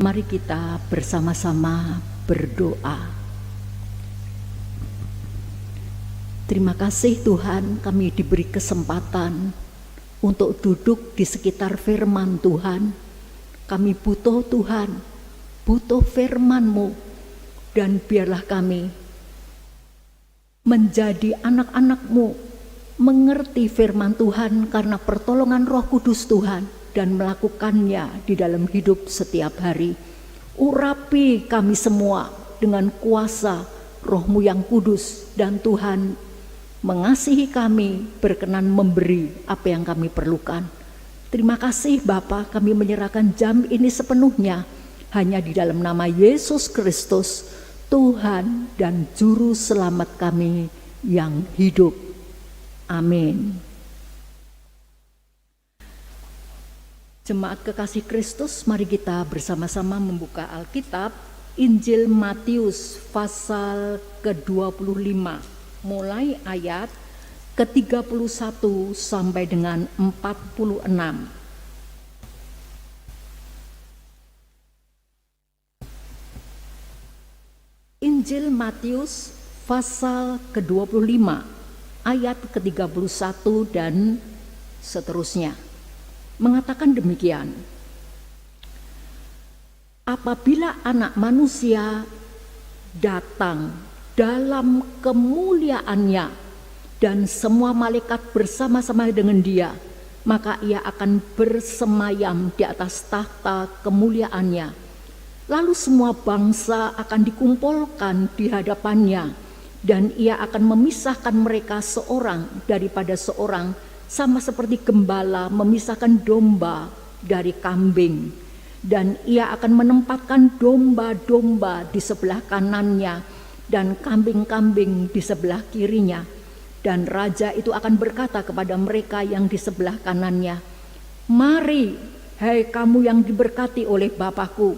Mari kita bersama-sama berdoa. Terima kasih Tuhan, kami diberi kesempatan untuk duduk di sekitar firman Tuhan. Kami butuh Tuhan, butuh firman-Mu, dan biarlah kami menjadi anak-anak-Mu, mengerti firman Tuhan karena pertolongan Roh Kudus Tuhan, dan melakukannya di dalam hidup setiap hari. Urapi kami semua dengan kuasa Roh-Mu yang kudus, dan Tuhan mengasihi kami, berkenan memberi apa yang kami perlukan. Terima kasih Bapa, kami menyerahkan jam ini sepenuhnya hanya di dalam nama Yesus Kristus, Tuhan dan Juru Selamat kami yang hidup. Amin. Jemaat kekasih Kristus, mari kita bersama-sama membuka Alkitab, Injil Matius pasal ke-25, mulai ayat ke-31 sampai dengan 46. Injil Matius pasal ke-25, ayat ke-31 dan seterusnya. Mengatakan demikian, apabila Anak Manusia datang dalam kemuliaannya dan semua malaikat bersama-sama dengan Dia, maka Ia akan bersemayam di atas tahta kemuliaannya. Lalu semua bangsa akan dikumpulkan di hadapannya, dan Ia akan memisahkan mereka seorang daripada seorang, sama seperti gembala memisahkan domba dari kambing. Dan Ia akan menempatkan domba-domba di sebelah kanannya dan kambing-kambing di sebelah kirinya. Dan raja itu akan berkata kepada mereka yang di sebelah kanannya, "Mari, hai kamu yang diberkati oleh Bapa-Ku,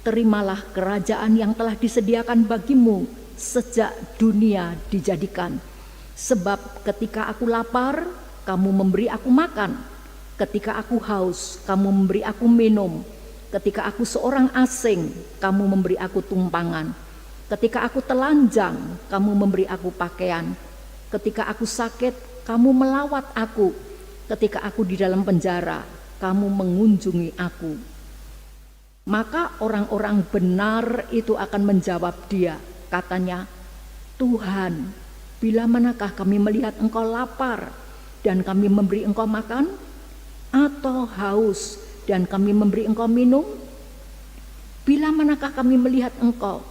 terimalah kerajaan yang telah disediakan bagimu sejak dunia dijadikan. Sebab ketika aku lapar, kamu memberi aku makan. Ketika aku haus, kamu memberi aku minum. Ketika aku seorang asing, kamu memberi aku tumpangan. Ketika aku telanjang, kamu memberi aku pakaian. Ketika aku sakit, kamu melawat aku. Ketika aku di dalam penjara, kamu mengunjungi aku." Maka orang-orang benar itu akan menjawab Dia, katanya, "Tuhan, bila manakah kami melihat Engkau lapar dan kami memberi Engkau makan, atau haus dan kami memberi Engkau minum? Bila manakah kami melihat Engkau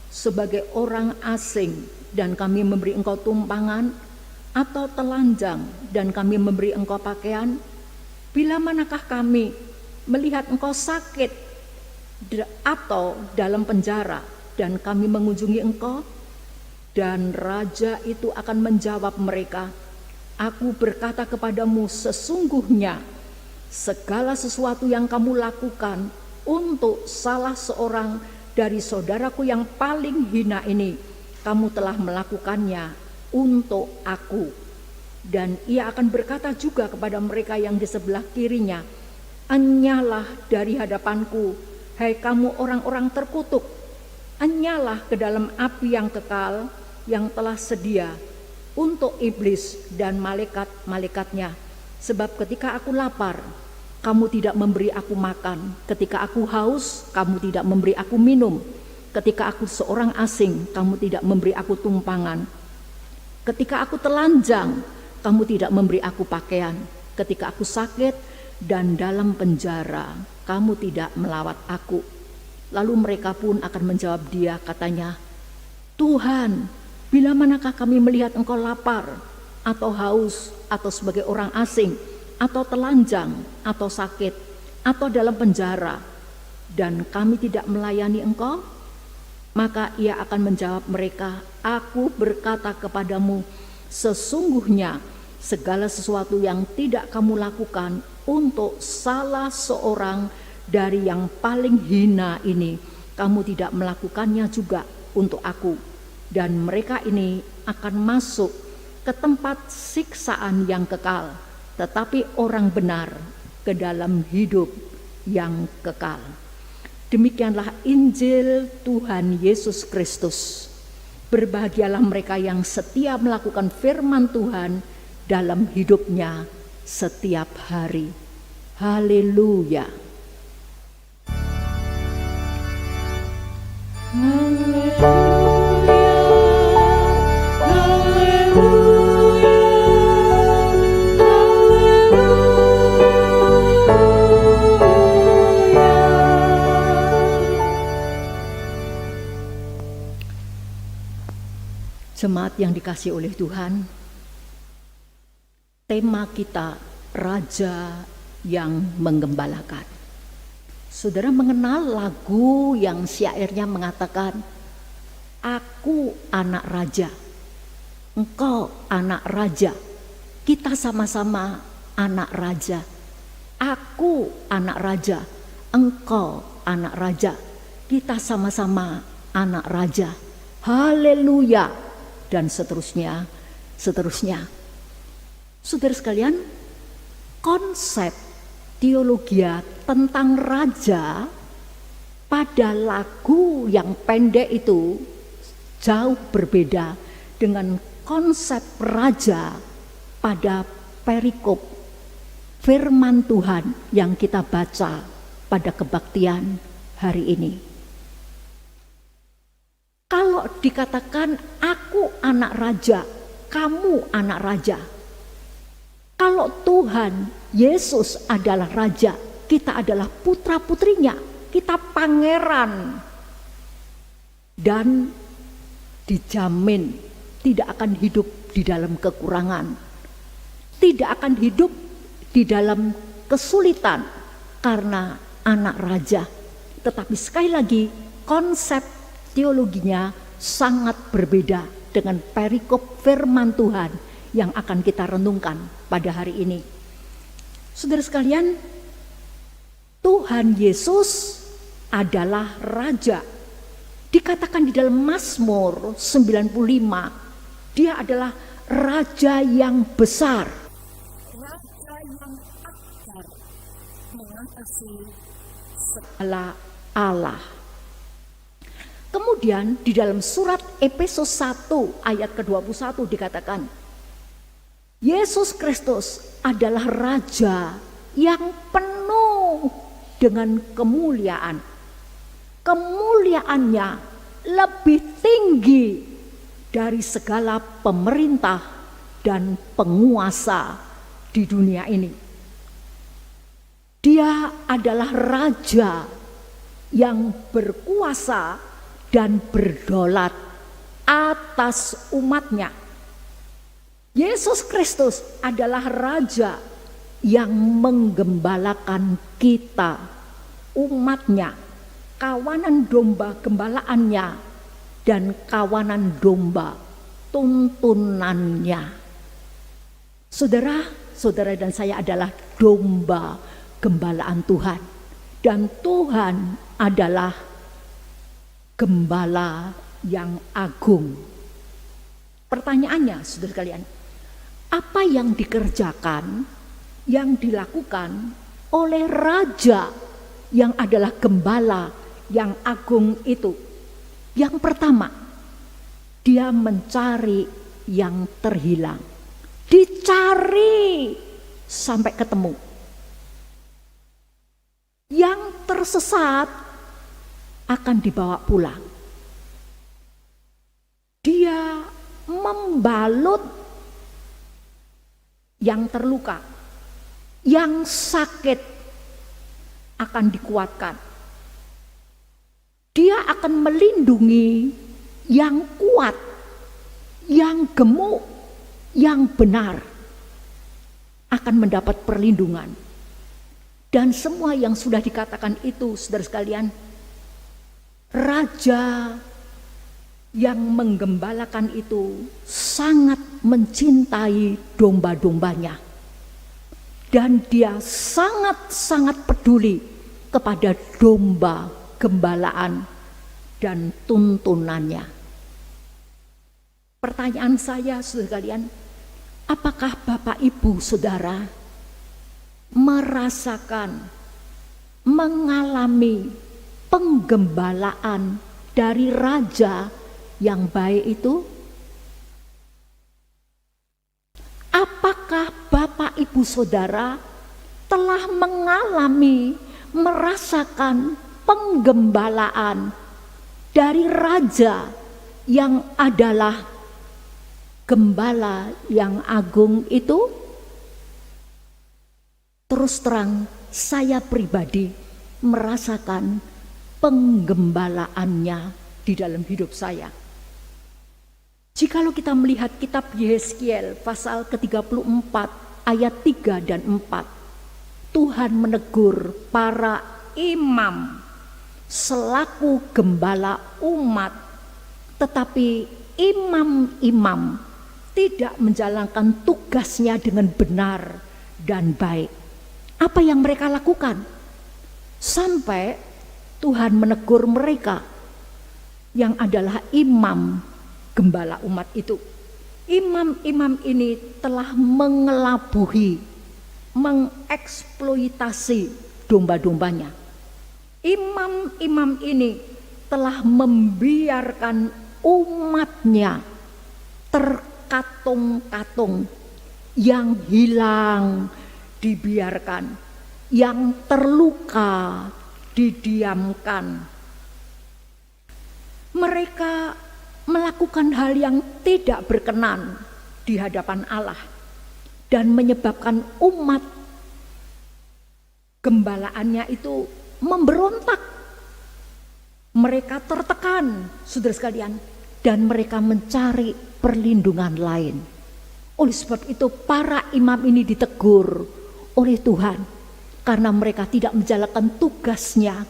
sebagai orang asing dan kami memberi Engkau tumpangan, atau telanjang dan kami memberi Engkau pakaian? Bila manakah kami melihat Engkau sakit atau dalam penjara dan kami mengunjungi Engkau?" Dan raja itu akan menjawab mereka, "Aku berkata kepadamu, sesungguhnya segala sesuatu yang kamu lakukan untuk salah seorang dari saudaraku yang paling hina ini, kamu telah melakukannya untuk aku." Dan Ia akan berkata juga kepada mereka yang di sebelah kirinya, "Enyalah dari hadapanku, hai kamu orang-orang terkutuk, enyalah ke dalam api yang kekal yang telah sedia untuk iblis dan malaikat-malaikatnya. Sebab ketika aku lapar, kamu tidak memberi aku makan. Ketika aku haus, kamu tidak memberi aku minum. Ketika aku seorang asing, kamu tidak memberi aku tumpangan. Ketika aku telanjang, kamu tidak memberi aku pakaian. Ketika aku sakit dan dalam penjara, kamu tidak melawat aku." Lalu mereka pun akan menjawab Dia, katanya, "Tuhan, bila manakah kami melihat Engkau lapar atau haus atau sebagai orang asing atau telanjang atau sakit atau dalam penjara dan kami tidak melayani Engkau?" Maka Ia akan menjawab mereka, "Aku berkata kepadamu, sesungguhnya segala sesuatu yang tidak kamu lakukan untuk salah seorang dari yang paling hina ini, kamu tidak melakukannya juga untuk aku." Dan mereka ini akan masuk ke tempat siksaan yang kekal, tetapi orang benar ke dalam hidup yang kekal. Demikianlah Injil Tuhan Yesus Kristus. Berbahagialah mereka yang setia melakukan firman Tuhan dalam hidupnya setiap hari. Haleluya. Jemaat yang dikasihi oleh Tuhan, tema kita Raja yang Menggembalakan. Saudara mengenal lagu yang syairnya mengatakan, aku anak raja, engkau anak raja, kita sama-sama anak raja. Aku anak raja, engkau anak raja, kita sama-sama anak raja. Haleluya. Dan seterusnya. Saudara sekalian, konsep teologi tentang raja pada lagu yang pendek itu jauh berbeda dengan konsep raja pada perikop firman Tuhan yang kita baca pada kebaktian hari ini. Kalau dikatakan aku anak raja, kamu anak raja. Kalau Tuhan Yesus adalah raja, kita adalah putra-putrinya, kita pangeran. Dan dijamin tidak akan hidup di dalam kekurangan, tidak akan hidup di dalam kesulitan karena anak raja. Tetapi sekali lagi konsep teologinya sangat berbeda dengan perikop firman Tuhan yang akan kita renungkan pada hari ini. Saudara sekalian, Tuhan Yesus adalah Raja. Dikatakan di dalam Mazmur 95, dia adalah Raja yang besar, Raja yang akbar, mengatasi segala Allah. Kemudian di dalam surat Efesus 1 ayat ke-21 dikatakan, Yesus Kristus adalah Raja yang penuh dengan kemuliaan. Kemuliaannya lebih tinggi dari segala pemerintah dan penguasa di dunia ini. Dia adalah Raja yang berkuasa dan berdaulat atas umatnya. Yesus Kristus adalah Raja yang menggembalakan kita, umatnya, kawanan domba gembalaannya, dan kawanan domba tuntunannya. Saudara dan saya adalah domba gembalaan Tuhan, dan Tuhan adalah Gembala yang agung. Pertanyaannya, saudara sekalian, apa yang dikerjakan, yang dilakukan oleh Raja yang adalah Gembala yang agung itu? Yang pertama, dia mencari yang terhilang, dicari sampai ketemu. Yang tersesat akan dibawa pulang. Dia membalut yang terluka, yang sakit akan dikuatkan. Dia akan melindungi yang kuat, yang gemuk, yang benar akan mendapat perlindungan. Dan semua yang sudah dikatakan itu, saudara sekalian, Raja yang menggembalakan itu sangat mencintai domba-dombanya. Dan dia sangat-sangat peduli kepada domba gembalaan dan tuntunannya. Pertanyaan saya, saudara sekalian, apakah Bapak Ibu Saudara merasakan, mengalami penggembalaan dari raja yang baik itu? Apakah Bapak Ibu Saudara telah mengalami, merasakan penggembalaan dari raja yang adalah gembala yang agung itu? Terus terang, saya pribadi merasakan penggembalaannya di dalam hidup saya. Jikalau kita melihat kitab Yeskiel pasal ke-34 ayat 3 dan 4, Tuhan menegur para imam selaku gembala umat, tetapi imam-imam tidak menjalankan tugasnya dengan benar dan baik. Apa yang mereka lakukan? Sampai Tuhan menegur mereka yang adalah imam gembala umat itu. Imam-imam ini telah mengelabuhi, mengeksploitasi domba-dombanya. Imam-imam ini telah membiarkan umatnya terkatung-katung, yang hilang dibiarkan, yang terluka didiamkan. Mereka melakukan hal yang tidak berkenan di hadapan Allah dan menyebabkan umat gembalaannya itu memberontak. Mereka tertekan, saudara sekalian, dan mereka mencari perlindungan lain. Oleh sebab itu para imam ini ditegur oleh Tuhan karena mereka tidak menjalankan tugasnya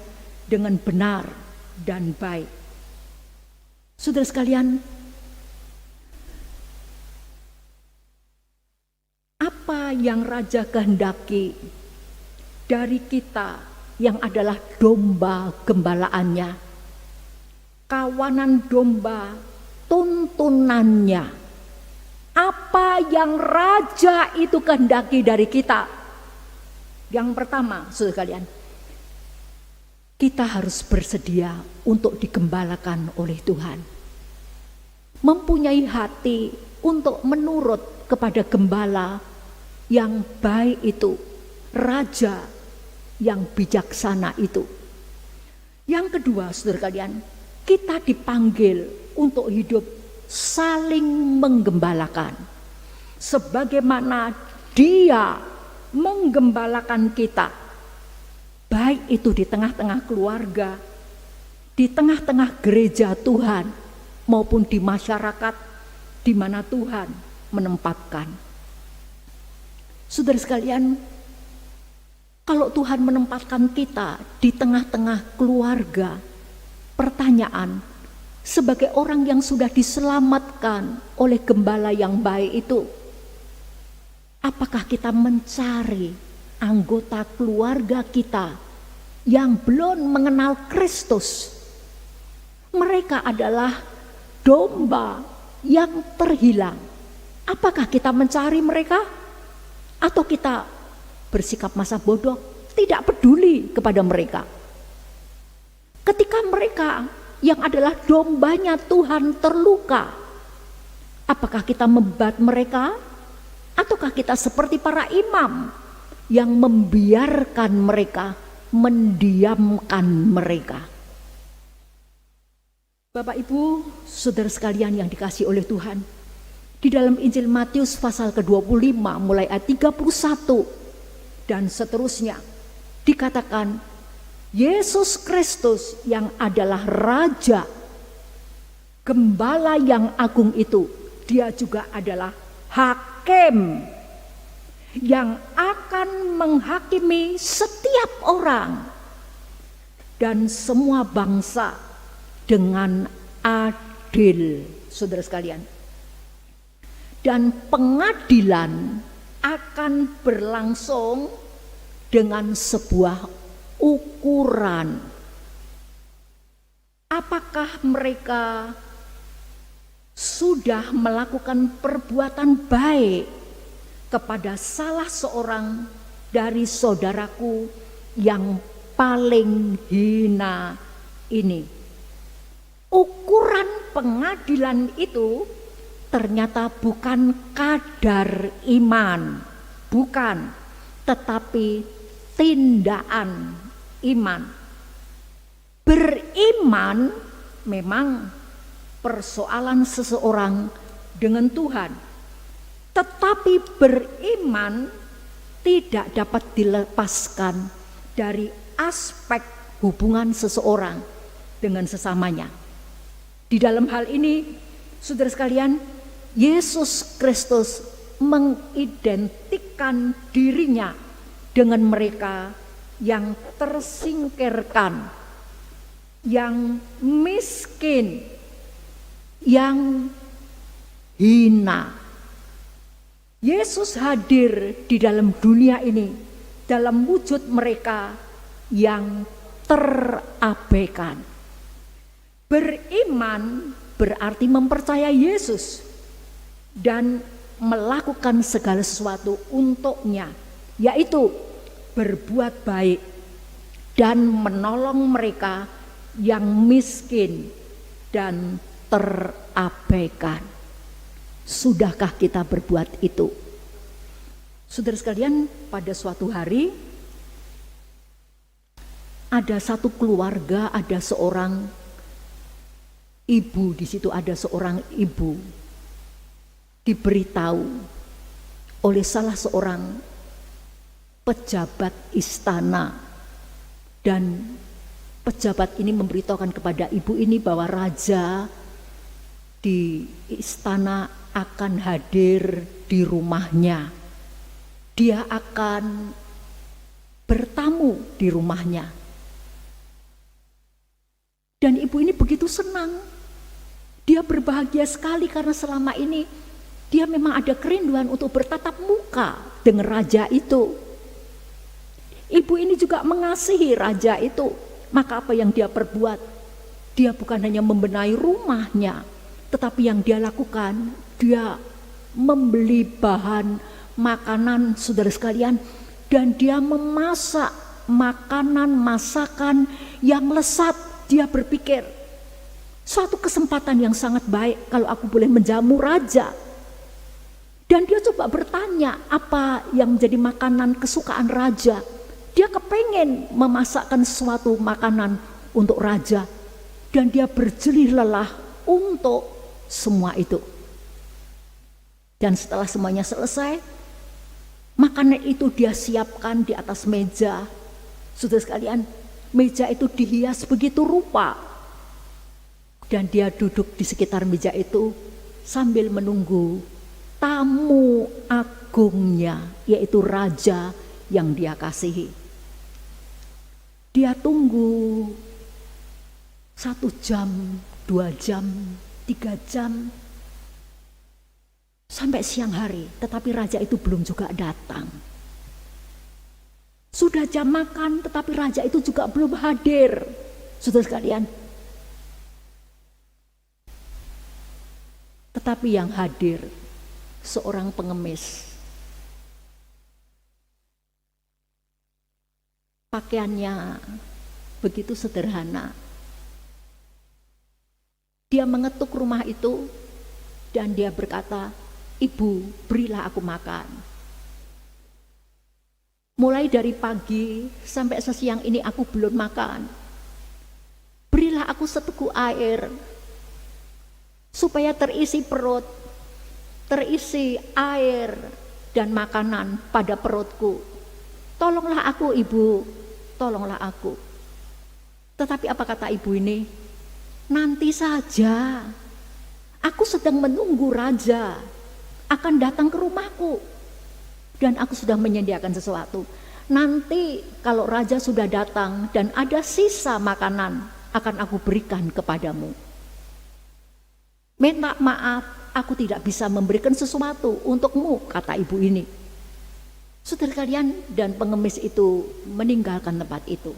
dengan benar dan baik. Saudara sekalian, apa yang Raja kehendaki dari kita yang adalah domba gembalaannya, kawanan domba tuntunannya? Apa yang Raja itu kehendaki dari kita? Yang pertama, saudara sekalian, kita harus bersedia untuk digembalakan oleh Tuhan. Mempunyai hati untuk menurut kepada gembala yang baik itu, raja yang bijaksana itu. Yang kedua, saudara kalian, kita dipanggil untuk hidup saling menggembalakan. Sebagaimana Dia menggembalakan kita, baik itu di tengah-tengah keluarga, di tengah-tengah gereja Tuhan, maupun di masyarakat di mana Tuhan menempatkan. Saudara sekalian, kalau Tuhan menempatkan kita di tengah-tengah keluarga, pertanyaan, sebagai orang yang sudah diselamatkan oleh gembala yang baik itu, apakah kita mencari anggota keluarga kita yang belum mengenal Kristus? Mereka adalah domba yang terhilang. Apakah kita mencari mereka? Atau kita bersikap masa bodoh, tidak peduli kepada mereka? Ketika mereka yang adalah dombanya Tuhan terluka, apakah kita membantu mereka? Ataukah kita seperti para imam yang membiarkan mereka, mendiamkan mereka? Bapak Ibu, saudara sekalian yang dikasihi oleh Tuhan, di dalam Injil Matius pasal ke-25 mulai ayat 31 dan seterusnya dikatakan Yesus Kristus yang adalah Raja, Gembala yang agung itu, Dia juga adalah Hakim yang akan menghakimi setiap orang dan semua bangsa dengan adil, saudara sekalian. Dan pengadilan akan berlangsung dengan sebuah ukuran. Apakah mereka sudah melakukan perbuatan baik kepada salah seorang dari saudaraku yang paling hina ini. Ukuran pengadilan itu ternyata bukan kadar iman, bukan, tetapi tindakan iman. Beriman memang persoalan seseorang dengan Tuhan, tetapi beriman tidak dapat dilepaskan dari aspek hubungan seseorang dengan sesamanya. Di dalam hal ini, saudara sekalian, Yesus Kristus mengidentikan dirinya dengan mereka yang tersingkirkan, yang miskin, yang hina. Yesus hadir di dalam dunia ini dalam wujud mereka yang terabaikan. Beriman berarti mempercayai Yesus dan melakukan segala sesuatu untuknya, yaitu berbuat baik dan menolong mereka yang miskin dan terabaikan. Sudahkah kita berbuat itu? Saudara sekalian, pada suatu hari ada satu keluarga, ada seorang ibu, di situ ada seorang ibu diberitahu oleh salah seorang pejabat istana, dan pejabat ini memberitahukan kepada ibu ini bahwa raja di istana akan hadir di rumahnya. Dia akan bertamu di rumahnya. Dan ibu ini begitu senang. Dia berbahagia sekali karena selama ini dia memang ada kerinduan untuk bertatap muka dengan raja itu. Ibu ini juga mengasihi raja itu. Maka apa yang dia perbuat? Dia bukan hanya membenahi rumahnya, tetapi yang dia lakukan, dia membeli bahan makanan, saudara sekalian, dan dia memasak makanan, masakan yang lezat. Dia berpikir, suatu kesempatan yang sangat baik kalau aku boleh menjamu raja. Dan dia coba bertanya apa yang menjadi makanan kesukaan raja. Dia kepengen memasakkan suatu makanan untuk raja, dan dia berjelih lelah untuk semua itu. Dan setelah semuanya selesai, makanan itu dia siapkan di atas meja. Saudara sekalian, meja itu dihias begitu rupa. Dan dia duduk di sekitar meja itu sambil menunggu tamu agungnya, yaitu raja yang dia kasihi. Dia tunggu 1 jam, 2 jam, 3 jam, sampai siang hari, tetapi raja itu belum juga datang. Sudah jam makan, tetapi raja itu juga belum hadir. Saudara sekalian, tetapi yang hadir seorang pengemis. Pakaiannya begitu sederhana. Dia mengetuk rumah itu dan dia berkata, "Ibu, berilah aku makan. Mulai dari pagi sampai sesiang ini aku belum makan. Berilah aku seteguk air supaya terisi perut, terisi air dan makanan pada perutku. Tolonglah aku, Ibu, tolonglah aku." Tetapi apa kata ibu ini? "Nanti saja. Aku sedang menunggu raja akan datang ke rumahku. Dan aku sudah menyediakan sesuatu. Nanti kalau raja sudah datang dan ada sisa makanan, akan aku berikan kepadamu. Minta maaf, aku tidak bisa memberikan sesuatu untukmu," kata ibu ini. Saudara kalian, dan pengemis itu meninggalkan tempat itu.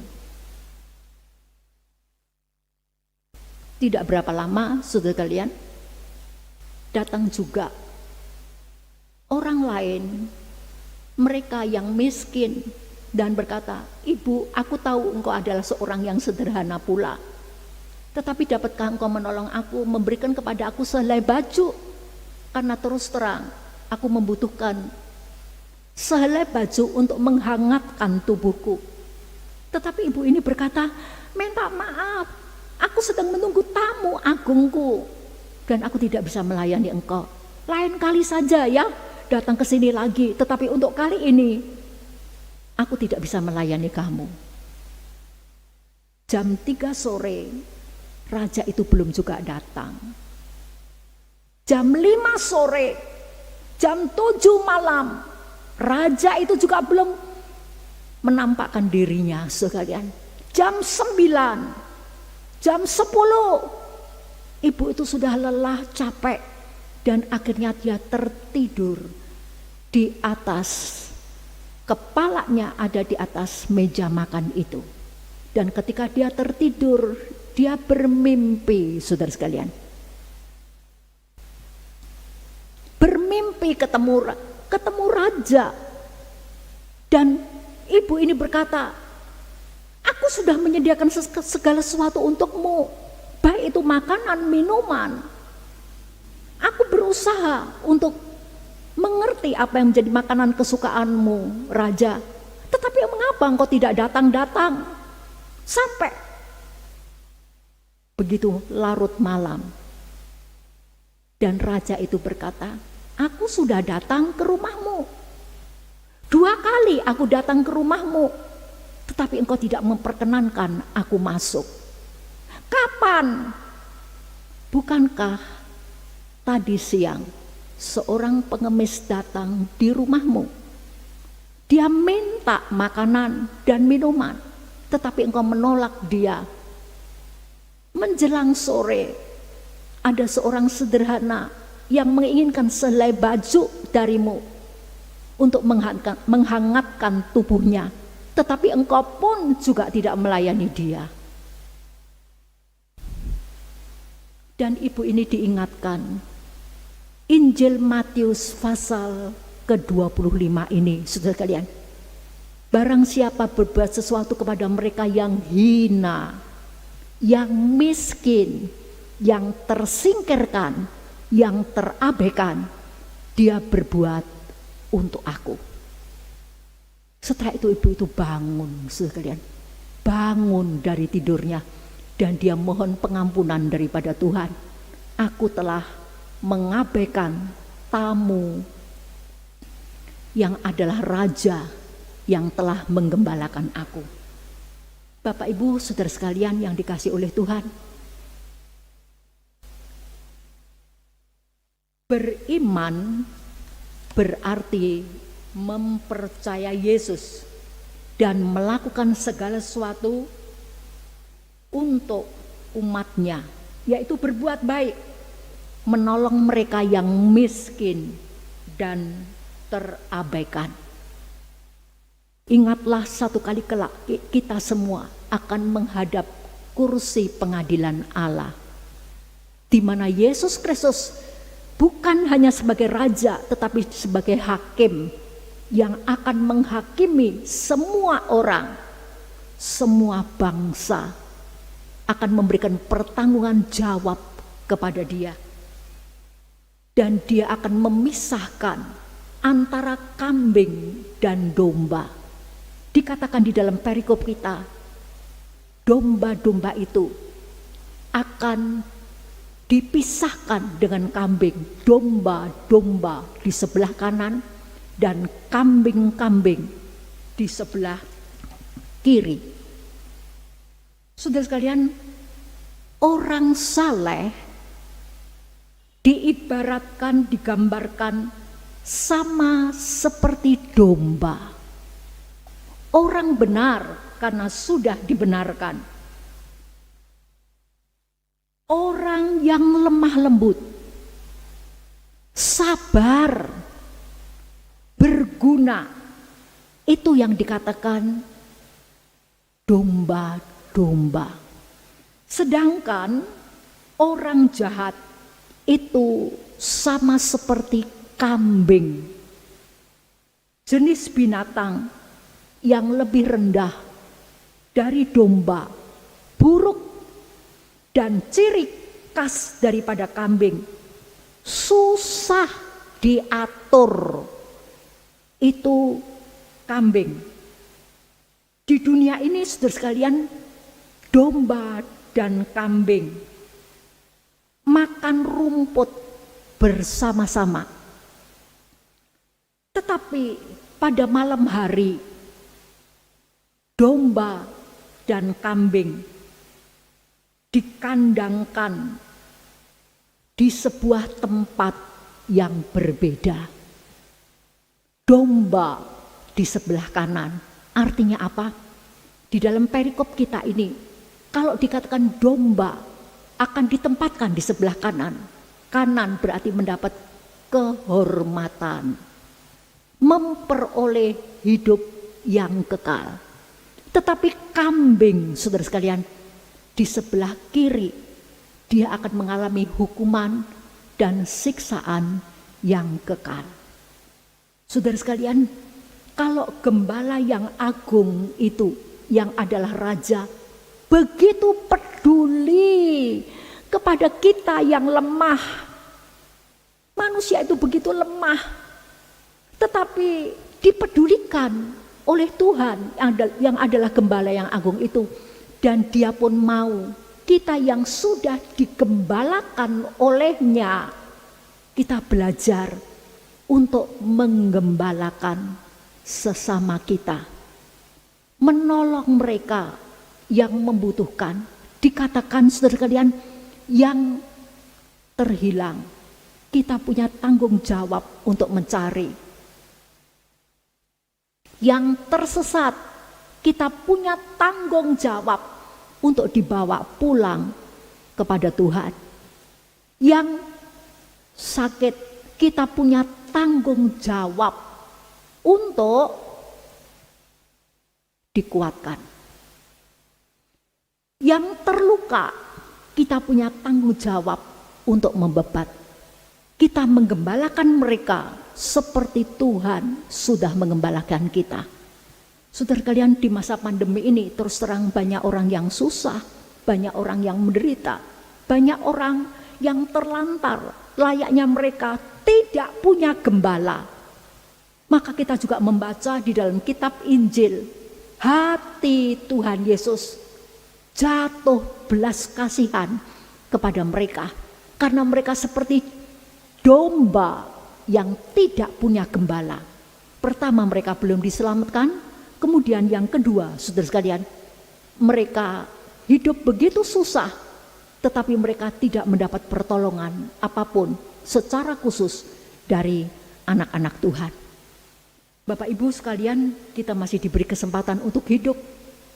Tidak berapa lama, saudara kalian, datang juga orang lain, mereka yang miskin, dan berkata, "Ibu, aku tahu engkau adalah seorang yang sederhana pula. Tetapi dapatkah engkau menolong aku, memberikan kepada aku sehelai baju? Karena terus terang aku membutuhkan sehelai baju untuk menghangatkan tubuhku. Tetapi ibu ini berkata, minta maaf, aku sedang menunggu tamu agungku dan aku tidak bisa melayani engkau. Lain kali saja ya datang ke sini lagi, tetapi untuk kali ini aku tidak bisa melayani kamu. Jam 3 sore raja itu belum juga datang. Jam 5 sore, jam 7 malam, raja itu juga belum menampakkan dirinya sekalian. Jam 9, jam 10, ibu itu sudah lelah, capek, dan akhirnya dia tertidur di atas, kepalanya ada di atas meja makan itu. Dan ketika dia tertidur, dia bermimpi, saudara sekalian. Bermimpi ketemu raja. Dan ibu ini berkata, aku sudah menyediakan segala sesuatu untukmu, baik itu makanan, minuman. Aku berusaha untuk mengerti apa yang menjadi makanan kesukaanmu, raja. Tetapi mengapa engkau tidak datang-datang? Sampai begitu larut malam. Dan raja itu berkata, aku sudah datang ke rumahmu. 2 kali aku datang ke rumahmu, tetapi engkau tidak memperkenankan aku masuk. Kapan? Bukankah tadi siang seorang pengemis datang di rumahmu? Dia minta makanan dan minuman, tetapi engkau menolak dia. Menjelang sore, ada seorang sederhana yang menginginkan sehelai baju darimu untuk menghangatkan tubuhnya, tetapi engkau pun juga tidak melayani dia. Dan ibu ini diingatkan, Injil Matius pasal ke-25 ini, saudara sekalian. Barang siapa berbuat sesuatu kepada mereka yang hina, yang miskin, yang tersingkirkan, yang terabaikan, dia berbuat untuk aku. Setelah itu ibu itu bangun, saudara sekalian, bangun dari tidurnya, dan dia mohon pengampunan daripada Tuhan. Aku telah mengabaikan tamu yang adalah raja yang telah menggembalakan aku. Bapak Ibu saudara sekalian yang dikasihi oleh Tuhan, beriman berarti mempercayai Yesus dan melakukan segala sesuatu untuk umatnya, yaitu berbuat baik, menolong mereka yang miskin dan terabaikan. Ingatlah satu kali kelak kita semua akan menghadap kursi pengadilan Allah, di mana Yesus Kristus bukan hanya sebagai raja tetapi sebagai hakim yang akan menghakimi semua orang, semua bangsa, akan memberikan pertanggungan jawab kepada dia. Dan dia akan memisahkan antara kambing dan domba. Dikatakan di dalam perikop kita, domba-domba itu akan dipisahkan dengan kambing, domba-domba di sebelah kanan dan kambing-kambing di sebelah kiri. Saudara sekalian, orang saleh diibaratkan, digambarkan sama seperti domba. Orang benar karena sudah dibenarkan. Orang yang lemah lembut, sabar, berguna, itu yang dikatakan domba-domba. Sedangkan orang jahat itu sama seperti kambing, jenis binatang yang lebih rendah dari domba, buruk, dan ciri khas daripada kambing, susah diatur. Itu kambing. Di dunia ini saudara sekalian, domba dan kambing makan rumput bersama-sama. Tetapi pada malam hari, domba dan kambing dikandangkan di sebuah tempat yang berbeda. Domba di sebelah kanan, artinya apa? Di dalam perikop kita ini, kalau dikatakan domba akan ditempatkan di sebelah kanan, kanan berarti mendapat kehormatan, memperoleh hidup yang kekal. Tetapi kambing, saudara sekalian, di sebelah kiri, dia akan mengalami hukuman dan siksaan yang kekal. Saudara sekalian, kalau gembala yang agung itu, yang adalah raja, begitu peduli kepada kita yang lemah. Manusia itu begitu lemah, tetapi dipedulikan oleh Tuhan yang adalah gembala yang agung itu. Dan dia pun mau kita yang sudah digembalakan olehnya, kita belajar untuk menggembalakan sesama kita, menolong mereka yang membutuhkan. Dikatakan saudara sekalian, yang terhilang, kita punya tanggung jawab untuk mencari. Yang tersesat, kita punya tanggung jawab untuk dibawa pulang kepada Tuhan. Yang sakit, kita punya tanggung jawab untuk dikuatkan. Yang terluka, kita punya tanggung jawab untuk membebat. Kita menggembalakan mereka seperti Tuhan sudah menggembalakan kita. Saudara kalian, di masa pandemi ini terus terang banyak orang yang susah, banyak orang yang menderita, banyak orang yang terlantar, layaknya mereka tidak punya gembala. Maka kita juga membaca di dalam kitab Injil, hati Tuhan Yesus jatuh belas kasihan kepada mereka, karena mereka seperti domba yang tidak punya gembala. Pertama, mereka belum diselamatkan. Kemudian yang kedua, saudara sekalian, mereka hidup begitu susah, tetapi mereka tidak mendapat pertolongan apapun secara khusus dari anak-anak Tuhan. Bapak Ibu sekalian, kita masih diberi kesempatan untuk hidup.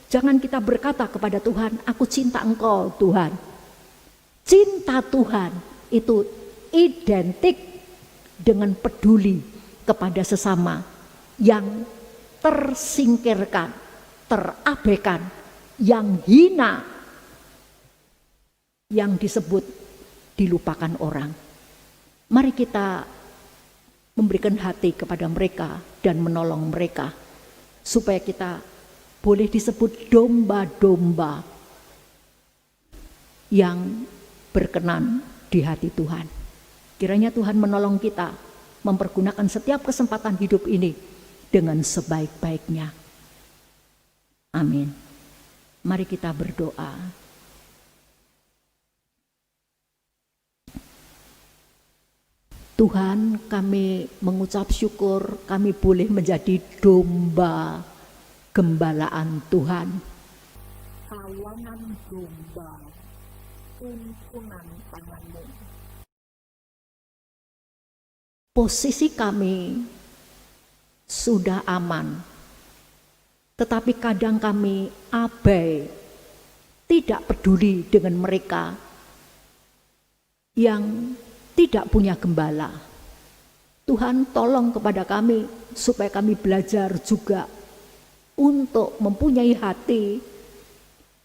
Jangan kita berkata kepada Tuhan, aku cinta Engkau Tuhan. Cinta Tuhan itu identik dengan peduli kepada sesama yang tersingkirkan, terabaikan, yang hina, yang disebut dilupakan orang. Mari kita memberikan hati kepada mereka dan menolong mereka, supaya kita boleh disebut domba-domba yang berkenan di hati Tuhan. Kiranya Tuhan menolong kita mempergunakan setiap kesempatan hidup ini dengan sebaik-baiknya. Amin. Mari kita berdoa. Tuhan, kami mengucap syukur kami boleh menjadi domba gembalaan Tuhan. Kawanan domba, tuntunan tangan-Mu. Posisi kami sudah aman, tetapi kadang kami abai, tidak peduli dengan mereka yang tidak punya gembala. Tuhan, tolong kepada kami supaya kami belajar juga untuk mempunyai hati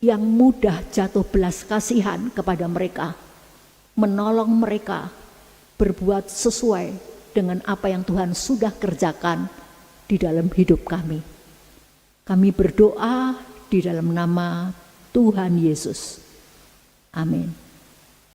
yang mudah jatuh belas kasihan kepada mereka, menolong mereka berbuat sesuai dengan apa yang Tuhan sudah kerjakan di dalam hidup kami. Kami berdoa di dalam nama Tuhan Yesus. Amin.